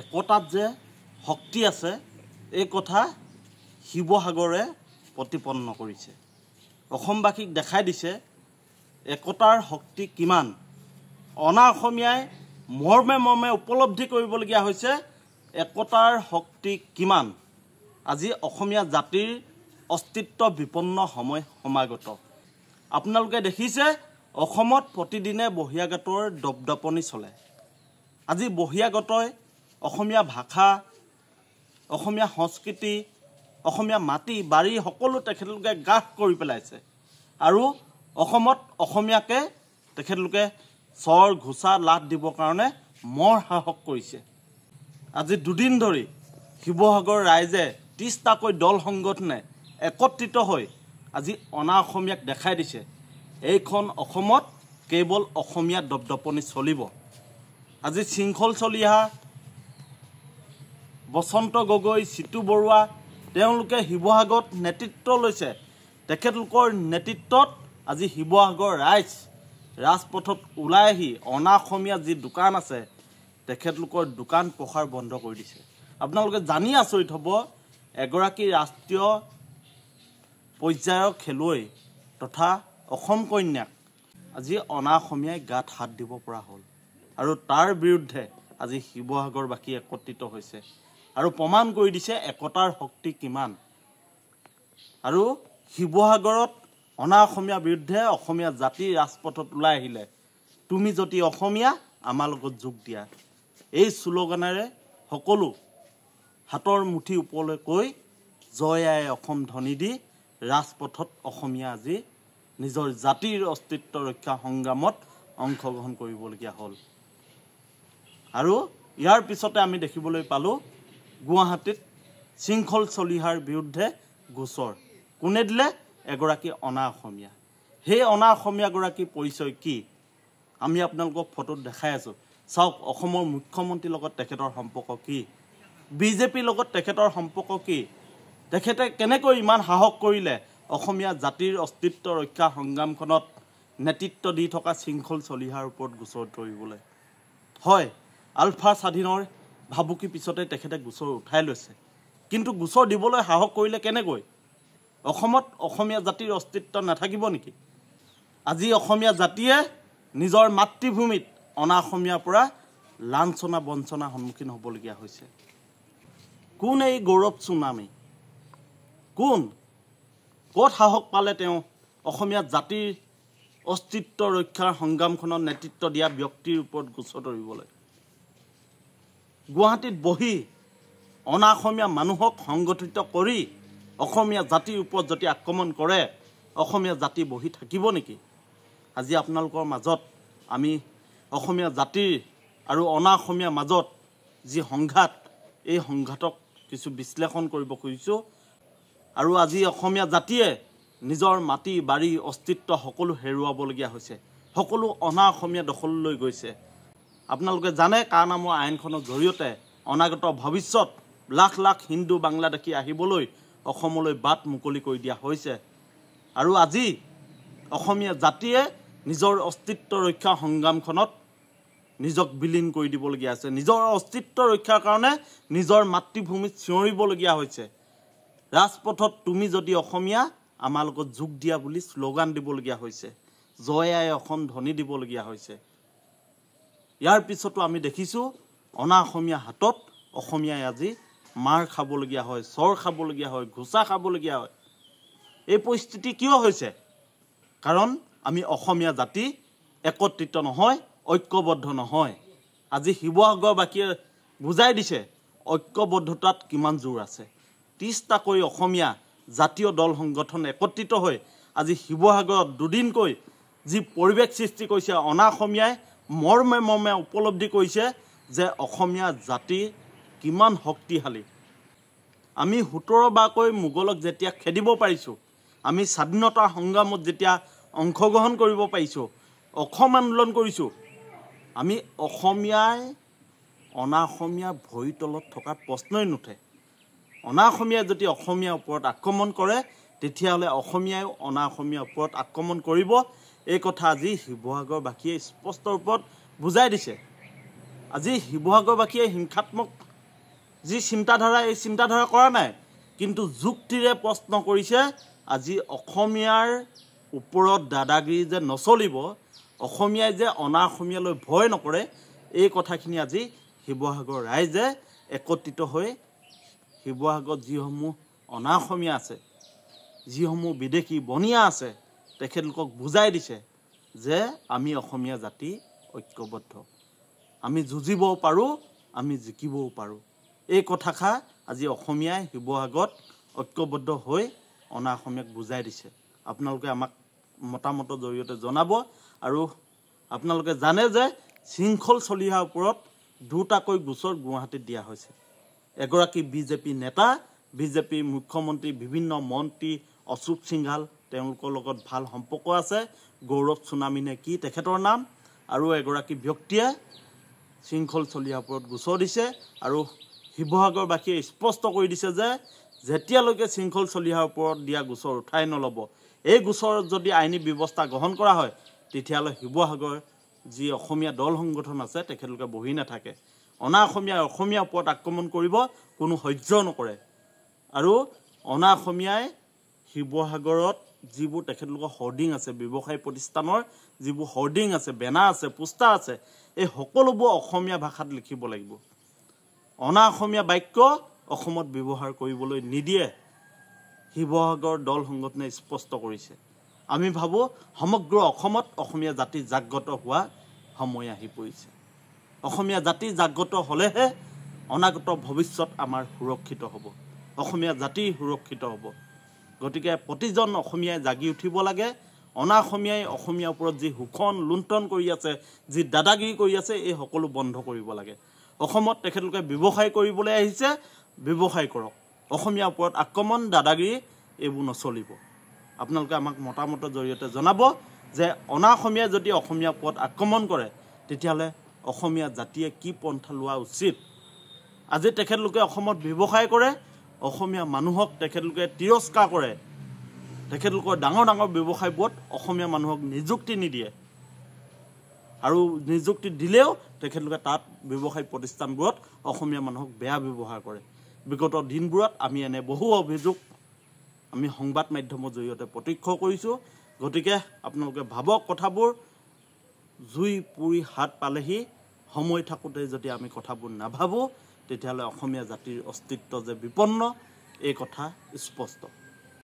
একতাত যে শক্তি আছে এই কথা শিৱসাগৰে প্ৰতিপন্ন কৰিছে। অসমবাসীক দেখাই দিছে একতাৰ শক্তি কিমান। অনা অসমীয়াই মৰ্মে মৰ্মে উপলব্ধি কৰিবলগীয়া হৈছে একতাৰ শক্তি কিমান। আজি অসমীয়া জাতিৰ অস্তিত্ব বিপন্ন সময় সমাগত। আপোনালোকে দেখিছে অসমত প্ৰতিদিনে বহিৰাগতৰ দপদপনি চলে। আজি বহিৰাগতই অসমীয়া ভাষা, অসমীয়া সংস্কৃতি, অসমীয়া মাটি বাৰী সকলো তেখেতলোকে গ্ৰাস কৰি পেলাইছে আৰু অসমত অসমীয়াকে তেখেতলোকে চৰ ঘোচা লাট দিবৰ কাৰণে মৰ সাহস কৰিছে। আজি দুদিন ধৰি শিৱসাগৰ ৰাইজে 30টাকৈ দল সংগঠনে একত্ৰিত হৈ আজি অনা অসমীয়াক দেখাই দিছে এইখন অসমত কেৱল অসমীয়া দপদপনি চলিব। আজি শৃংখল চলিহা, বসন্ত গগৈ, চিতু বৰুৱা তেওঁলোকে শিৱসাগৰত নেতৃত্ব লৈছে। তেখেতলোকৰ নেতৃত্বত আজি শিৱসাগৰ ৰাইজ ৰাজপথত ওলাই আহি অনা অসমীয়া যি দোকান আছে তেখেতলোকৰ দোকান পোহাৰ বন্ধ কৰি দিছে। আপোনালোকে জানি আচৰিত হ'ব এগৰাকী ৰাষ্ট্ৰীয় পৰ্যায়ৰ খেলুৱৈ তথা অসম কন্যাক আজি অনা অসমীয়াই গাত হাত দিব পৰা হ'ল আৰু তাৰ বিৰুদ্ধে আজি শিৱসাগৰবাসী একত্ৰিত হৈছে আৰু প্ৰমাণ কৰি দিছে একতাৰ শক্তি কিমান। আৰু শিৱসাগৰত অনা অসমীয়াৰ বিৰুদ্ধে অসমীয়া জাতি ৰাজপথত ওলাই আহিলে তুমি যদি অসমীয়া আমাৰ লগত যোগ দিয়া এই শ্লোগানেৰে সকলো হাতৰ মুঠি ওপৰলৈ কৈ জয় আই অসম ধ্বনি দি ৰাজপথত অসমীয়া আজি নিজৰ জাতিৰ অস্তিত্ব ৰক্ষা সংগ্ৰামত অংশগ্ৰহণ কৰিবলগীয়া হ'ল। আৰু ইয়াৰ পিছতে আমি দেখিবলৈ পালোঁ গুৱাহাটীত শৃংখল চলিহাৰ বিৰুদ্ধে গোচৰ কোনে দিলে? এগৰাকী অনা অসমীয়া। সেই অনা অসমীয়াগৰাকী পৰিচয় কি আমি আপোনালোকক ফটোত দেখাই আছোঁ। চাওক অসমৰ মুখ্যমন্ত্ৰীৰ লগত তেখেতৰ সম্পৰ্ক কি, বিজেপিৰ লগত তেখেতৰ সম্পৰ্ক কি, তেখেতে কেনেকৈ ইমান সাহস কৰিলে অসমীয়া জাতিৰ অস্তিত্ব ৰক্ষা সংগ্ৰামখনত নেতৃত্ব দি থকা শৃংখল চলিহাৰ ওপৰত গোচৰ তৰিবলৈ। হয়, আলফা স্বাধীনৰ ভাবুকি পিছতে তেখেতে গোচৰ উঠাই লৈছে, কিন্তু গোচৰ দিবলৈ সাহস কৰিলে কেনেকৈ? অসমত অসমীয়া জাতিৰ অস্তিত্ব নাথাকিব নেকি? আজি অসমীয়া জাতিয়ে নিজৰ মাতৃভূমিত অনা অসমীয়াৰ পৰা লাঞ্ছনা বঞ্চনাৰ সন্মুখীন হ'বলগীয়া হৈছে। কোন এই গৌৰৱ চুনামী? কোন ক'ত সাহস পালে তেওঁ অসমীয়া জাতিৰ অস্তিত্ব ৰক্ষাৰ সংগ্ৰামখনত নেতৃত্ব দিয়া ব্যক্তিৰ ওপৰত গোচৰ তৰিবলৈ? গুৱাহাটীত বহি অনা অসমীয়া মানুহক সংগঠিত কৰি অসমীয়া জাতিৰ ওপৰত যদি আক্ৰমণ কৰে অসমীয়া জাতি বহি থাকিব নেকি? আজি আপোনালোকৰ মাজত আমি অসমীয়া জাতিৰ আৰু অনা অসমীয়াৰ মাজত যি সংঘাত এই সংঘাতক কিছু বিশ্লেষণ কৰিব খুজিছোঁ। আৰু আজি অসমীয়া জাতিয়ে নিজৰ মাটি বাৰী অস্তিত্ব সকলো হেৰুৱাবলগীয়া হৈছে, সকলো অনা অসমীয়া দখললৈ গৈছে। আপোনালোকে জানে কা নামৰ আইনখনৰ জৰিয়তে অনাগত ভৱিষ্যত লাখ লাখ হিন্দু বাংলাদেশী আহিবলৈ অসমলৈ বাট মুকলি কৰি দিয়া হৈছে। আৰু আজি অসমীয়া জাতিয়ে নিজৰ অস্তিত্ব ৰক্ষা সংগ্ৰামখনত নিজক বিলীন কৰি দিবলগীয়া হৈছে। নিজৰ অস্তিত্ব ৰক্ষাৰ কাৰণে নিজৰ মাতৃভূমিত চিঞৰিবলগীয়া হৈছে। ৰাজপথত তুমি যদি অসমীয়া আমাৰ লগত যোগ দিয়া বুলি শ্লোগান দিবলগীয়া হৈছে, জয় আই অসম ধ্বনি দিবলগীয়া হৈছে। ইয়াৰ পিছতো আমি দেখিছোঁ অনা অসমীয়া হাতত অসমীয়াই আজি মাৰ খাবলগীয়া হয়, চৰ খাবলগীয়া হয়, ঘোচা খাবলগীয়া হয়। এই পৰিস্থিতি কিয় হৈছে? কাৰণ আমি অসমীয়া জাতি একত্ৰিত নহয়, ঐক্যবদ্ধ নহয়। আজি শিৱসাগৰবাসীয়ে বুজাই দিছে ঐক্যবদ্ধতাত কিমান জোৰ আছে। 30টাকৈ অসমীয়া জাতীয় দল সংগঠন একত্ৰিত হৈ আজি শিৱসাগৰত দুদিনকৈ যি পৰিৱেশ সৃষ্টি কৰিছে অনা অসমীয়াই মৰ্মে মৰ্মে উপলব্ধি কৰিছে যে অসমীয়া জাতি কিমান শক্তিশালী। আমি 17বাৰকৈ মোগলক যেতিয়া খেদিব পাৰিছোঁ, আমি স্বাধীনতাৰ সংগ্ৰামত যেতিয়া অংশগ্ৰহণ কৰিব পাৰিছোঁ, অসম আন্দোলন কৰিছোঁ, আমি অসমীয়াই অনা অসমীয়াৰ ভৰিৰ তলত থকাৰ প্ৰশ্নই নুঠে। অনা অসমীয়াই যদি অসমীয়াৰ ওপৰত আক্ৰমণ কৰে তেতিয়াহ'লে অসমীয়াইও অনা অসমীয়াৰ ওপৰত আক্ৰমণ কৰিব। এই কথা আজি শিৱসাগৰবাসীয়ে স্পষ্ট ৰূপত বুজাই দিছে। আজি শিৱসাগৰবাসীয়ে হিংসাত্মক যি চিন্তাধাৰা এই চিন্তাধাৰা কৰা নাই, কিন্তু যুক্তিৰে প্ৰশ্ন কৰিছে আজি অসমীয়াৰ ওপৰত দাদাগিৰি যে নচলিব, অসমীয়াই যে অনা অসমীয়ালৈ ভয় নকৰে, এই কথাখিনি আজি শিৱসাগৰ ৰাইজে একত্ৰিত হৈ শিৱসাগৰত যিসমূহ অনা অসমীয়া আছে, যিসমূহ বিদেশী বনিয়া আছে, তেখেতলোকক বুজাই দিছে যে আমি অসমীয়া জাতি ঐক্যবদ্ধ, আমি যুঁজিবও পাৰোঁ, আমি জিকিবও পাৰোঁ। এই কথাষাৰ আজি অসমীয়াই শিৱসাগৰত ঐক্যবদ্ধ হৈ অনা অসমীয়াক বুজাই দিছে। আপোনালোকে আমাক মতামতৰ জৰিয়তে জনাব। আৰু আপোনালোকে জানে যে শৃংখল চলিহাৰ ওপৰত দুটাকৈ গোচৰ গুৱাহাটীত দিয়া হৈছে। এগৰাকী বিজেপি নেতা, বিজেপিৰ মুখ্যমন্ত্ৰী, বিভিন্ন মন্ত্ৰী, অশোক সিংঘাল, তেওঁলোকৰ লগত ভাল সম্পৰ্ক আছে, গৌৰৱ চুনামী নে কি তেখেতৰ নাম, আৰু এগৰাকী ব্যক্তিয়ে শৃংখল চলিহাৰ ওপৰত গোচৰ দিছে। আৰু শিৱসাগৰবাসীয়ে স্পষ্ট কৰি দিছে যে যেতিয়ালৈকে শৃংখল চলিহাৰ ওপৰত দিয়া গোচৰ উঠাই নল'ব, এই গোচৰত যদি আইনী ব্যৱস্থা গ্ৰহণ কৰা হয়, তেতিয়াহ'লে শিৱসাগৰ যি অসমীয়া দল সংগঠন আছে তেখেতলোকে বহি নাথাকে। অনা অসমীয়াই অসমীয়াৰ ওপৰত আক্ৰমণ কৰিব কোনো সহ্য নকৰে। আৰু অনা অসমীয়াই শিৱসাগৰত যিবোৰ তেখেতলোকৰ হৰ্ডিং আছে, ব্যৱসায়ী প্ৰতিষ্ঠানৰ যিবোৰ হৰ্ডিং আছে, বেনাৰ আছে, পোষ্টাৰ আছে, এই সকলোবোৰ অসমীয়া ভাষাত লিখিব লাগিব। অনা অসমীয়া বাক্য অসমত ব্যৱহাৰ কৰিবলৈ নিদিয়ে, শিৱসাগৰ দল সংগঠনে স্পষ্ট কৰিছে। আমি ভাবোঁ সমগ্ৰ অসমত অসমীয়া জাতি জাগ্ৰত হোৱা সময় আহি পৰিছে। অসমীয়া জাতি জাগ্ৰত হ'লেহে অনাগত ভৱিষ্যত আমাৰ সুৰক্ষিত হ'ব, অসমীয়া জাতি সুৰক্ষিত হ'ব। গতিকে প্ৰতিজন অসমীয়াই জাগি উঠিব লাগে। অনা অসমীয়াই অসমীয়াৰ ওপৰত যি শোষণ লুণ্ঠন কৰি আছে, যি দাদাগিৰি কৰি আছে, এই সকলো বন্ধ কৰিব লাগে। অসমত তেখেতলোকে ব্যৱসায় কৰিবলৈ আহিছে, ব্যৱসায় কৰক। অসমীয়াৰ ওপৰত আক্ৰমণ, দাদাগিৰি এইবোৰ নচলিব। আপোনালোকে আমাক মতামতৰ জৰিয়তে জনাব যে অনা অসমীয়াই যদি অসমীয়াৰ ওপৰত আক্ৰমণ কৰে, তেতিয়াহ'লে অসমীয়া জাতিয়ে কি পন্থা লোৱা উচিত। আজি তেখেতলোকে অসমত ব্যৱসায় কৰে, অসমীয়া মানুহক তেখেতলোকে তিৰস্কাৰ কৰে, তেখেতলোকৰ ডাঙৰ ডাঙৰ ব্যৱসায়বোৰত অসমীয়া মানুহক নিযুক্তি নিদিয়ে, আৰু নিযুক্তি দিলেও তেখেতলোকে তাত ব্যৱসায়িক প্ৰতিষ্ঠানবোৰত অসমীয়া মানুহক বেয়া ব্যৱহাৰ কৰে। বিগত দিনবোৰত আমি এনে বহু অভিযোগ আমি সংবাদ মাধ্যমৰ জৰিয়তে প্ৰত্যক্ষ কৰিছোঁ। গতিকে আপোনালোকে ভাবক কথাবোৰ, জুই পুৰি হাত পালেহি, সময় থাকোঁতে যদি আমি কথাবোৰ নাভাবোঁ, তেতিয়াহ'লে অসমীয়া জাতিৰ অস্তিত্ব যে বিপন্ন, এই কথা স্পষ্ট।